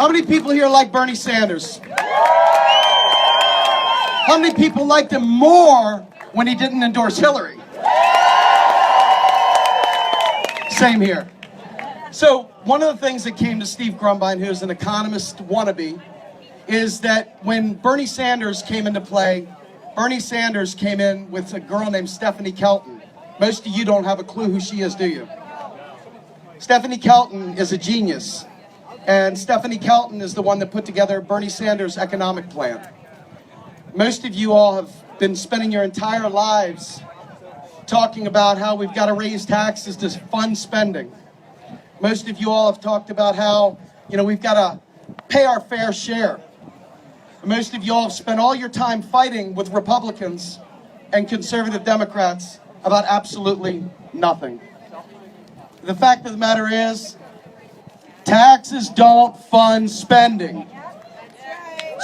How many people here like Bernie Sanders? How many people liked him more when he didn't endorse Hillary? Same here. So one of the things that came to Steve Grumbine, who's an economist wannabe, is that when Bernie Sanders came into play, Bernie Sanders came in with a girl named Stephanie Kelton. Most of you don't have a clue who she is, do you? Stephanie Kelton is a genius. And Stephanie Kelton is the one that put together Bernie Sanders' economic plan. Most of you all have been spending your entire lives talking about how we've got to raise taxes to fund spending. Most of you all have talked about how, we've got to pay our fair share. Most of you all have spent all your time fighting with Republicans and conservative Democrats about absolutely nothing. The fact of the matter is, taxes don't fund spending.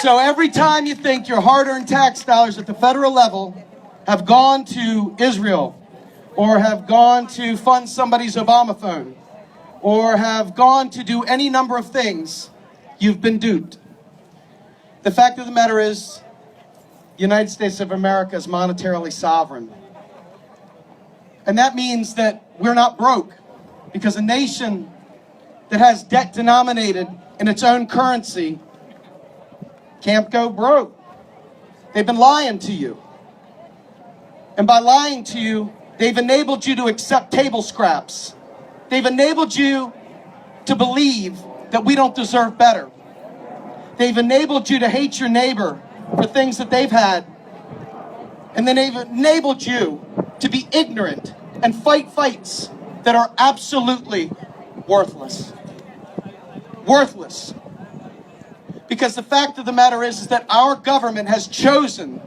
So every time you think your hard-earned tax dollars at the federal level have gone to Israel, or have gone to fund somebody's Obama phone, or have gone to do any number of things, you've been duped. The fact of the matter is, the United States of America is monetarily sovereign. And that means that we're not broke, because a nation that has debt denominated in its own currency can't go broke. They've been lying to you. And by lying to you, they've enabled you to accept table scraps. They've enabled you to believe that we don't deserve better. They've enabled you to hate your neighbor for things that they've had. And then they've enabled you to be ignorant and fight fights that are absolutely worthless. Worthless. Because the fact of the matter is that our government has chosen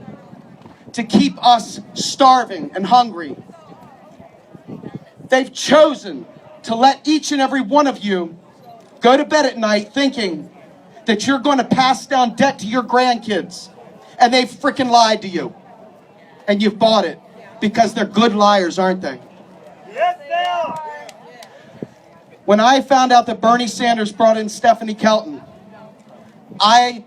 to keep us starving and hungry. They've chosen to let each and every one of you go to bed at night thinking that you're going to pass down debt to your grandkids. And they've freaking lied to you. And you've bought it. Because they're good liars, aren't they? Yes, they are. When I found out that Bernie Sanders brought in Stephanie Kelton, I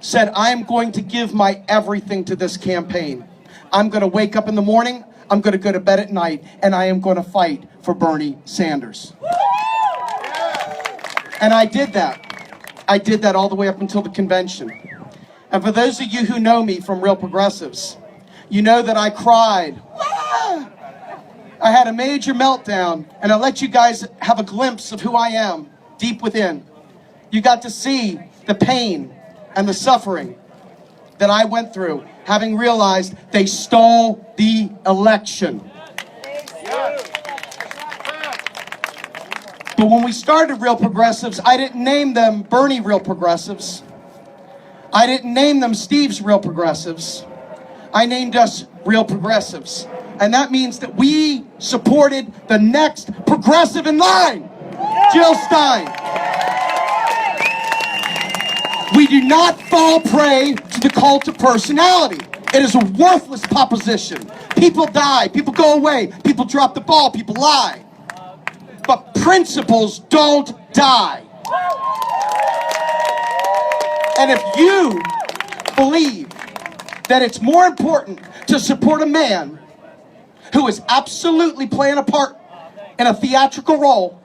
said, I'm going to give my everything to this campaign. I'm going to wake up in the morning, I'm going to go to bed at night, and I am going to fight for Bernie Sanders. And I did that. I did that all the way up until the convention. And for those of you who know me from Real Progressives, you know that I cried. I had a major meltdown, and I let you guys have a glimpse of who I am deep within. You got to see the pain and the suffering that I went through, having realized they stole the election. But when we started Real Progressives, I didn't name them Bernie Real Progressives. I didn't name them Steve's Real Progressives. I named us Real Progressives. And that means that we supported the next progressive in line, Jill Stein. We do not fall prey to the cult of personality. It is a worthless proposition. People die, people go away, people drop the ball, people lie. But principles don't die. And if you believe that it's more important to support a man who is absolutely playing a part in a theatrical role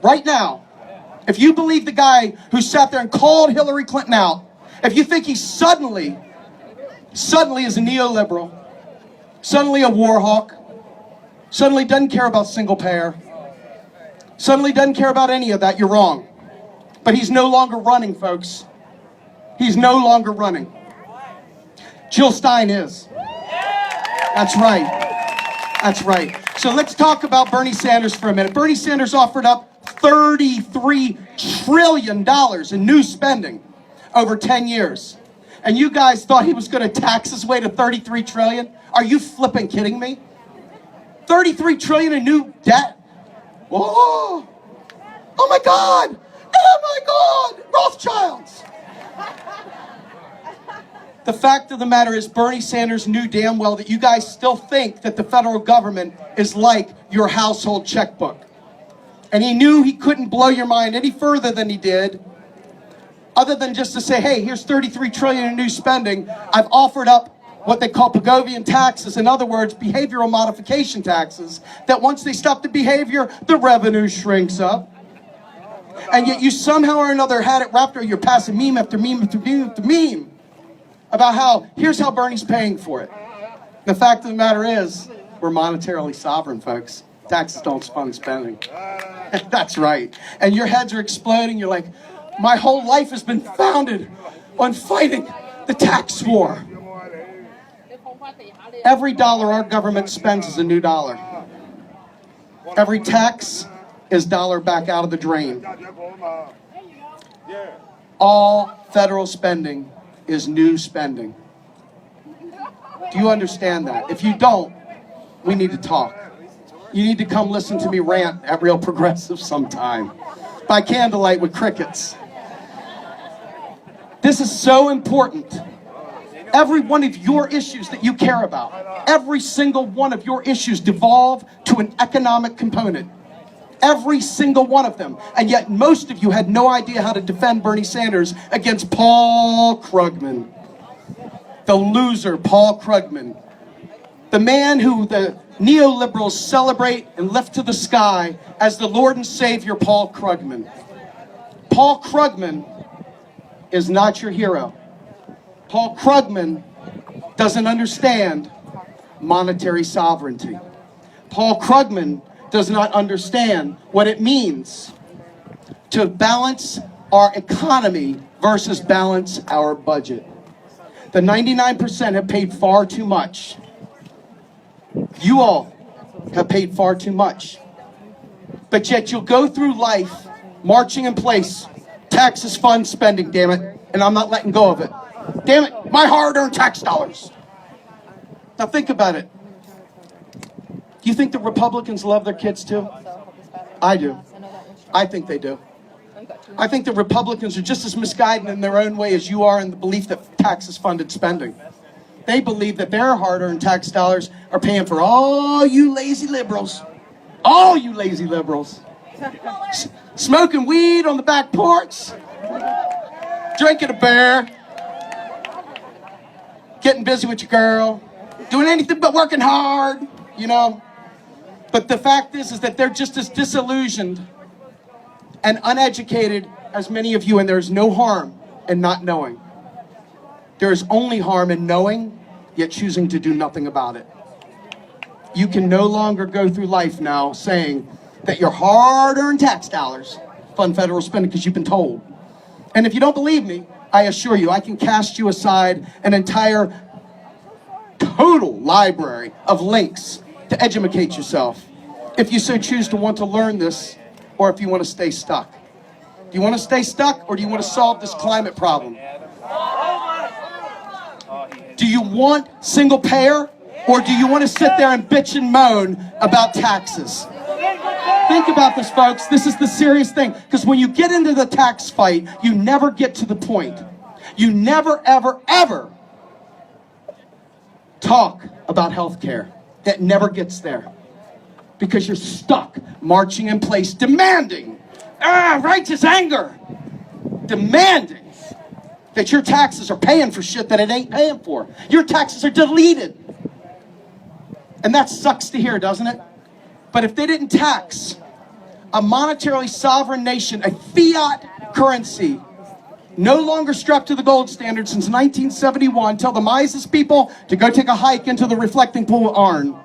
right now, if you believe the guy who sat there and called Hillary Clinton out, if you think he suddenly is a neoliberal, suddenly a war hawk, suddenly doesn't care about single payer, suddenly doesn't care about any of that, you're wrong. But he's no longer running, folks. He's no longer running. Jill Stein is. That's right. That's right. So let's talk about Bernie Sanders for a minute. Bernie Sanders offered up $33 trillion in new spending over 10 years. And you guys thought he was going to tax his way to $33 trillion? Are you flipping kidding me? $33 trillion in new debt? Whoa! Oh my God! Oh my God! Rothschilds! The fact of the matter is Bernie Sanders knew damn well that you guys still think that the federal government is like your household checkbook. And he knew he couldn't blow your mind any further than he did other than just to say, hey, here's 33 trillion in new spending, I've offered up what they call Pigovian taxes. In other words, behavioral modification taxes, that once they stop the behavior, the revenue shrinks up. And yet you somehow or another had it wrapped, or you're passing meme after meme after meme after meme about how, here's how Bernie's paying for it. The fact of the matter is, we're monetarily sovereign, folks. Taxes don't fund spending. That's right. And your heads are exploding. You're like, my whole life has been founded on fighting the tax war. Every dollar our government spends is a new dollar. Every tax is dollar back out of the drain. All federal spending is new spending. Do you understand that? If you don't, we need to talk. You need to come listen to me rant at Real Progressive sometime. By candlelight with crickets. This is so important. Every one of your issues that you care about, every single one of your issues devolve to an economic component. Every single one of them. And yet most of you had no idea how to defend Bernie Sanders against Paul Krugman. The loser, Paul Krugman. The man who the neoliberals celebrate and lift to the sky as the Lord and Savior, Paul Krugman. Paul Krugman is not your hero. Paul Krugman doesn't understand monetary sovereignty. Paul Krugman does not understand what it means to balance our economy versus balance our budget. The 99% have paid far too much. You all have paid far too much. But yet you'll go through life marching in place. Taxes fund spending, damn it. And I'm not letting go of it. Damn it, my hard-earned tax dollars. Now think about it. Do you think the Republicans love their kids too? I do. I think they do. I think the Republicans are just as misguided in their own way as you are in the belief that taxes funded spending. They believe that their hard-earned tax dollars are paying for all you lazy liberals. All you lazy liberals. Smoking weed on the back porch. Drinking a beer. Getting busy with your girl. Doing anything but working hard, you know. But the fact is that they're just as disillusioned and uneducated as many of you, and there's no harm in not knowing. There is only harm in knowing, yet choosing to do nothing about it. You can no longer go through life now saying that your hard-earned tax dollars fund federal spending because you've been told. And if you don't believe me, I assure you, I can cast you aside an entire total library of links to educate yourself, if you so choose to want to learn this, or if you want to stay stuck. Do you want to stay stuck, or do you want to solve this climate problem? Do you want single payer, or do you want to sit there and bitch and moan about taxes? Think about this, folks. This is the serious thing, because when you get into the tax fight, you never get to the point. You never, ever, ever talk about health care. That never gets there. Because you're stuck marching in place, demanding, righteous anger, demanding that your taxes are paying for shit that it ain't paying for. Your taxes are deleted. And that sucks to hear, doesn't it? But if they didn't tax a monetarily sovereign nation, a fiat currency, no longer strapped to the gold standard since 1971, tell the Mises people to go take a hike into the reflecting pool of Arn.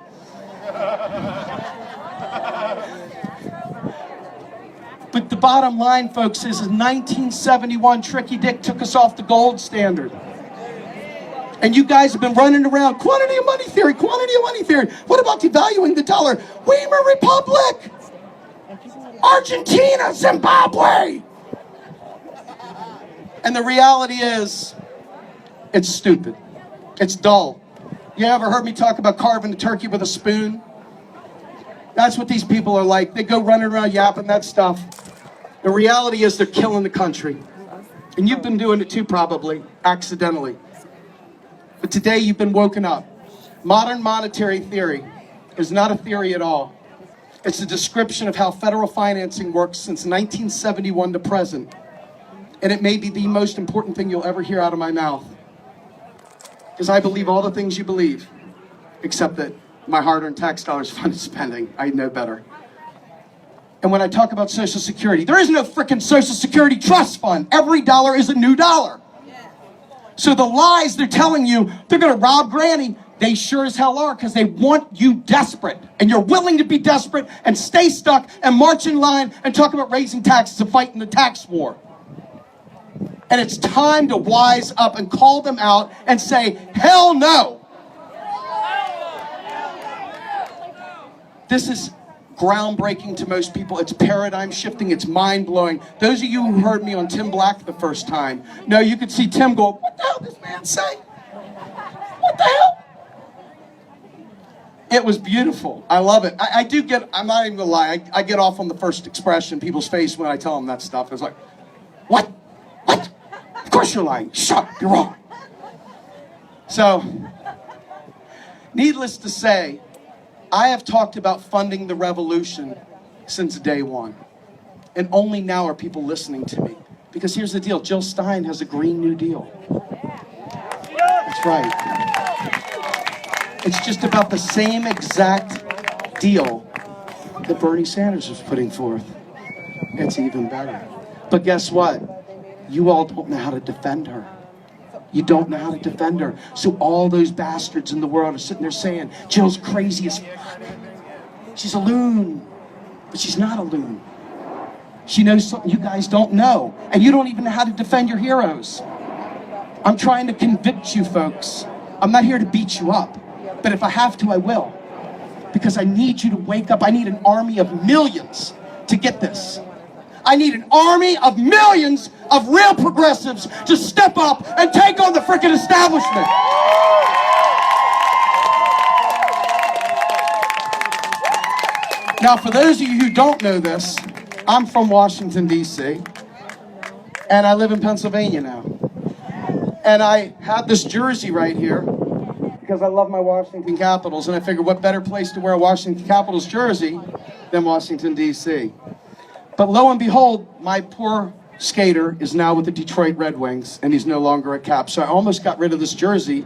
But the bottom line, folks, is in 1971, Tricky Dick took us off the gold standard. And you guys have been running around, quantity of money theory, quantity of money theory. What about devaluing the dollar? Weimar Republic! Argentina, Zimbabwe! And the reality is, it's stupid. It's dull. You ever heard me talk about carving the turkey with a spoon? That's what these people are like. They go running around yapping that stuff. The reality is they're killing the country. And you've been doing it too, probably, accidentally. But today you've been woken up. Modern monetary theory is not a theory at all. It's a description of how federal financing works since 1971 to present. And it may be the most important thing you'll ever hear out of my mouth. Because I believe all the things you believe, except that my hard-earned tax dollars funded spending. I know better. And when I talk about Social Security, there is no freaking Social Security trust fund. Every dollar is a new dollar. So the lies they're telling you, they're going to rob Granny, they sure as hell are, because they want you desperate. And you're willing to be desperate and stay stuck and march in line and talk about raising taxes and fighting the tax war. And it's time to wise up and call them out and say, hell no. This is groundbreaking to most people. It's paradigm shifting. It's mind-blowing. Those of you who heard me on Tim Black the first time, know you could see Tim go, what the hell did this man say? What the hell? It was beautiful. I love it. I do get, I'm not even gonna lie, I get off on the first expression, people's face when I tell them that stuff. It's like, what? What? Of course you're lying. Shut up, you're wrong. So, needless to say, I have talked about funding the revolution since day one. And only now are people listening to me. Because here's the deal, Jill Stein has a Green New Deal. That's right. It's just about the same exact deal that Bernie Sanders was putting forth. It's even better. But guess what? You all don't know how to defend her. You don't know how to defend her. So all those bastards in the world are sitting there saying, Jill's crazy as fuck. She's a loon. But she's not a loon. She knows something you guys don't know. And you don't even know how to defend your heroes. I'm trying to convict you folks. I'm not here to beat you up. But if I have to, I will. Because I need you to wake up. I need an army of millions to get this. I need an army of millions of real progressives to step up and take on the freaking establishment. Now, for those of you who don't know this, I'm from Washington, D.C., and I live in Pennsylvania now. And I have this jersey right here because I love my Washington Capitals, and I figured what better place to wear a Washington Capitals jersey than Washington, D.C. But lo and behold, my poor skater is now with the Detroit Red Wings, and he's no longer at Cap. So I almost got rid of this jersey.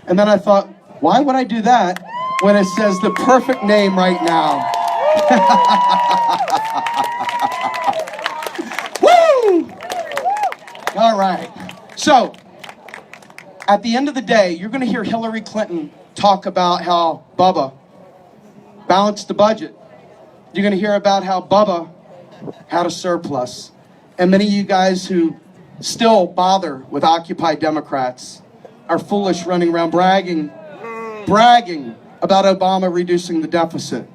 And then I thought, why would I do that when it says the perfect name right now? Woo! All right. So, at the end of the day, you're going to hear Hillary Clinton talk about how Bubba balanced the budget. You're going to hear about how Bubba had a surplus. And many of you guys who still bother with Occupy Democrats are foolish running around bragging about Obama reducing the deficit.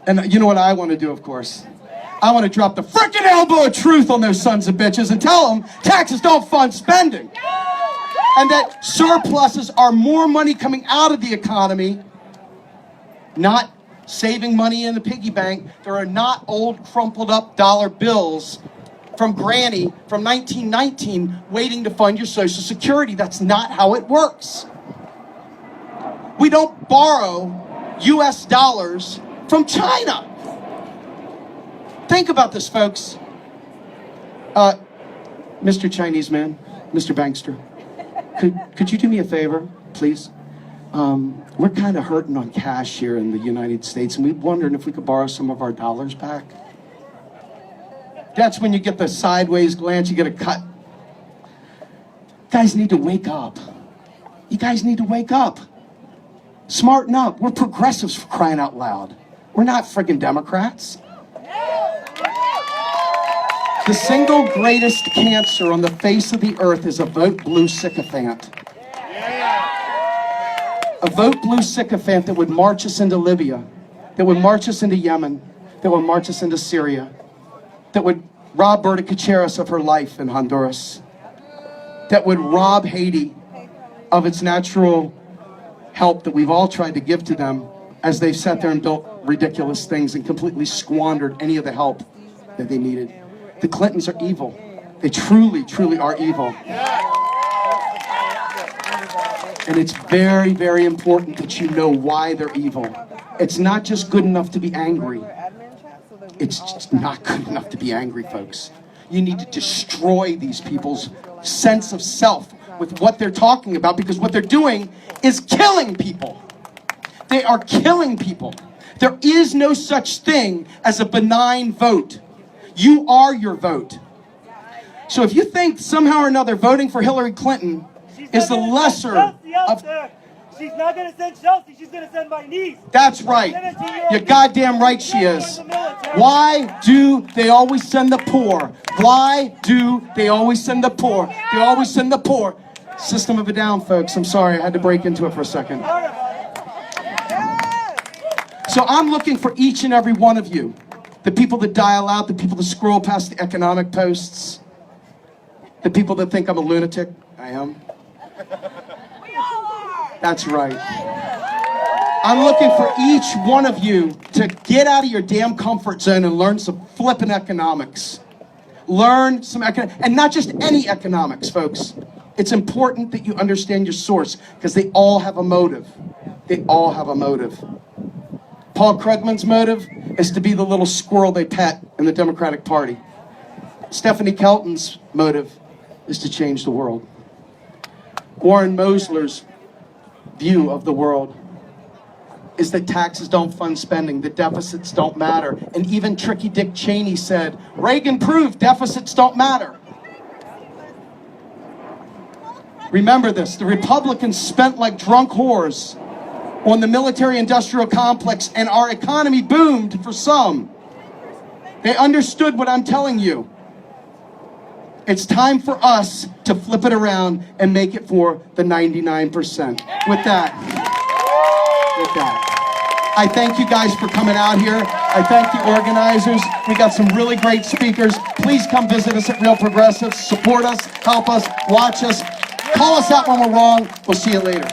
And you know what I want to do, of course? I want to drop the frickin' elbow of truth on those sons of bitches and tell them taxes don't fund spending. And that surpluses are more money coming out of the economy, not saving money in the piggy bank. There are not old crumpled up dollar bills from Granny from 1919 waiting to fund your Social Security. That's not how it works. We don't borrow US dollars from China. Think about this, folks. Mr. Chinese man, Mr. Bankster, could you do me a favor, please? We're kind of hurting on cash here in the United States, and we're wondering if we could borrow some of our dollars back. That's when you get the sideways glance, you get a cut. Guys need to wake up. You guys need to wake up. Smarten up. We're progressives, for crying out loud. We're not friggin' Democrats. The single greatest cancer on the face of the earth is a vote blue sycophant. A vote blue sycophant that would march us into Libya, that would march us into Yemen, that would march us into Syria, that would rob Berta Caceres of her life in Honduras, that would rob Haiti of its natural help that we've all tried to give to them as they've sat there and built ridiculous things and completely squandered any of the help that they needed. The Clintons are evil. They truly, truly are evil. And it's very, very important that you know why they're evil. It's not just good enough to be angry. It's just not good enough to be angry, folks. You need to destroy these people's sense of self with what they're talking about, because what they're doing is killing people. They are killing people. There is no such thing as a benign vote. You are your vote. So if you think somehow or another voting for Hillary Clinton is the lesser of... She's not going to send Chelsea, she's going to send my niece. That's right. You're goddamn right she is. Why do they always send the poor? Why do they always send the poor? They always send the poor. System of a Down, folks. I'm sorry, I had to break into it for a second. So I'm looking for each and every one of you. The people that dial out, the people that scroll past the economic posts, the people that think I'm a lunatic. I am. That's right. I'm looking for each one of you to get out of your damn comfort zone and learn some flippin' economics. Learn some economics, and not just any economics, folks. It's important that you understand your source, because they all have a motive. They all have a motive. Paul Krugman's motive is to be the little squirrel they pet in the Democratic Party. Stephanie Kelton's motive is to change the world. Warren Mosler's view of the world is that taxes don't fund spending, that deficits don't matter. And even tricky Dick Cheney said, Reagan proved deficits don't matter. Remember this, the Republicans spent like drunk whores on the military-industrial complex, and our economy boomed for some. They understood what I'm telling you. It's time for us to flip it around and make it for the 99%. With that, I thank you guys for coming out here. I thank the organizers. We got some really great speakers. Please come visit us at Real Progressives. Support us, help us, watch us. Call us out when we're wrong. We'll see you later.